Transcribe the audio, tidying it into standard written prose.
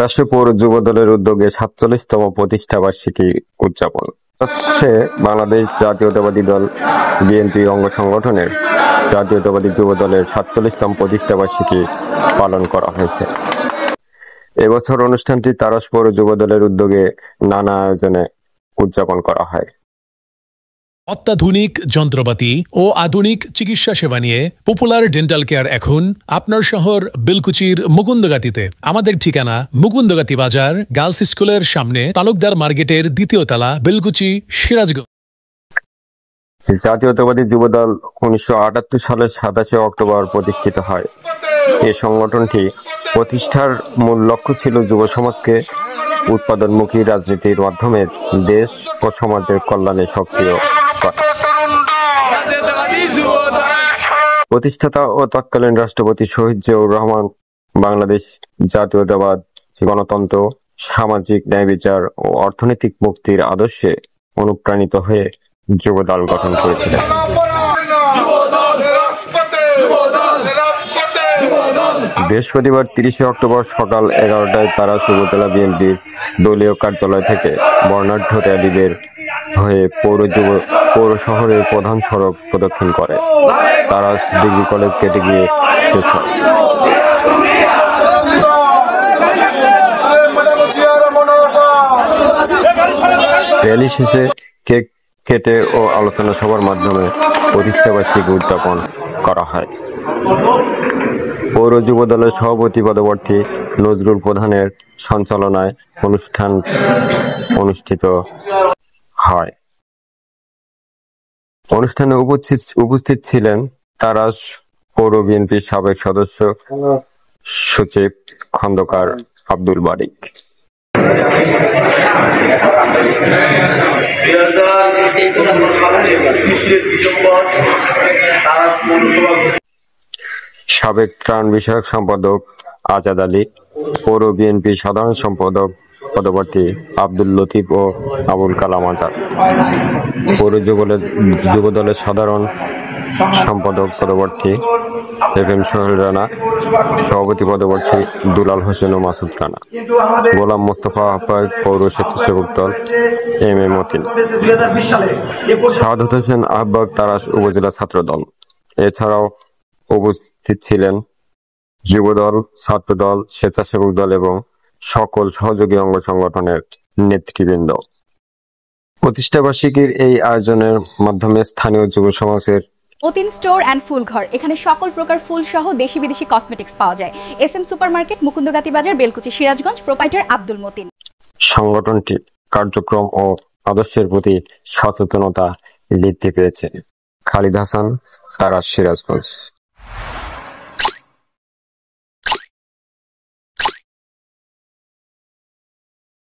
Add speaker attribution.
Speaker 1: রাষ্ট্রীয় পৌর যুব দলের উদ্যোগে ৪৭তম প্রতিষ্ঠাবার্ষিকী উদযাপন হচ্ছে। বাংলাদেশ জাতীয়তাবাদী দল বিএনপি অঙ্গ সংগঠনের জাতীয়তাবাদী যুব দলের ৪৭তম প্রতিষ্ঠাবার্ষিকী পালন করা হয়েছে। এবছর অনুষ্ঠানটি তারাস পৌর যুব দলের উদ্যোগে নানা আয়োজনে উদযাপন করা হয়।
Speaker 2: অত্যাধুনিক যন্ত্রপাতি ও আধুনিক চিকিৎসা সেবা নিয়ে পপুলার ডেন্টাল কেয়ার এখন আপনার শহর বেলকুচির মুকুন্দগাতিতে। আমাদের ঠিকানা মুকুন্দগাতি বাজার, গার্লস স্কুলের সামনে, তালুকদার মার্কেটের দ্বিতীয় তলা, বেলকুচি, সিরাজগঞ্জ।
Speaker 1: জাতীয়তাবাদী যুবদল ১৯৭৮ সালের ২৭শে অক্টোবর প্রতিষ্ঠিত হয়। এই সংগঠনটি প্রতিষ্ঠার মূল লক্ষ্য ছিল যুব সমাজকে উৎপাদনমুখী রাজনীতির মাধ্যমে দেশ ও সমাজের কল্যাণে সক্রিয় করা। প্রতিষ্ঠাতা ও তৎকালীন রাষ্ট্রপতি শহীদ জিয়াউর রহমান বাংলাদেশ জাতীয়তাবাদ, গণতন্ত্র, সামাজিক ন্যায় বিচার ও অর্থনৈতিক মুক্তির আদর্শে অনুপ্রাণিত হয়ে যুবদল গঠন করেছিলেন। বৃহস্পতিবার ৩০শে অক্টোবর সকাল ১১টায় তারাস উপজেলা বিএনপির দলীয় কার্যালয় থেকে বর্ণাঢ্য র্যালি বের হয়ে পৌর শহরের প্রধান সড়ক প্রদক্ষিণ করে তারাস ডিগ্রি কলেজ কেটে গিয়ে শেষ হয়। র্যালি শেষে কেক কেটে ও আলোচনা সভার মাধ্যমে প্রতিষ্ঠাবার্ষিকী উদযাপন করা হয়। পৌর যুব দলের সভাপতি পদপ্রার্থী নজরুল প্রধানের সঞ্চালনায় অনুষ্ঠান অনুষ্ঠিত হয়। অনুষ্ঠানে উপস্থিত ছিলেন তারাস পৌর বিএনপির সাবেক সদস্য সচিব খন্দকার আব্দুল বারিক। সাবেক ত্রাণ বিষয়ক সম্পাদক আজাদ আলী, পৌর বিএনপি সাধারণ সম্পাদক পদপ্রার্থী আব্দুল লতিফ ও আবুল কালাম আজাদ, পৌর যুব দলের সাধারণ সম্পাদক পদপ্রার্থী এফএম সোহেল রানা, সভাপতি পদপ্রার্থী দুলাল হোসেন ও মাসুদ রানা, গোলাম মোস্তফা আহ্বায়ক পৌর স্বেচ্ছাসেবক দল এম এ মতিন, শাহাদত হোসেন আহ্বায়ক তারাস উপজেলা ছাত্র দল। এছাড়াও উপস্থিত ছিলেন যুবদল, ছাত্রদল, স্বেচ্ছাসেবক দল এবং সকল সহযোগী অঙ্গ সংগঠনের নেতৃবৃন্দ। প্রতিষ্ঠাবার্ষিকীর এই আয়োজনের মাধ্যমে স্থানীয় যুব সমাজের
Speaker 3: মতিন স্টোর অ্যান্ড ফুল ঘর, এখানে সকল প্রকার ফুল সহ দেশি বিদেশি কসমেটিক্স পাওয়া যায়। এসএম সুপারমার্কেট, মুকুন্দগাতি বাজার, বেলকুচি, সিরাজগঞ্জ। প্রোপাইটার আব্দুল মতিন।
Speaker 1: সংগঠনটি কার্যক্রম ও আদর্শের প্রতি সচেতনতা বৃদ্ধি পেয়েছে। খালিদ হাসান, তারাস, সিরাজগঞ্জ।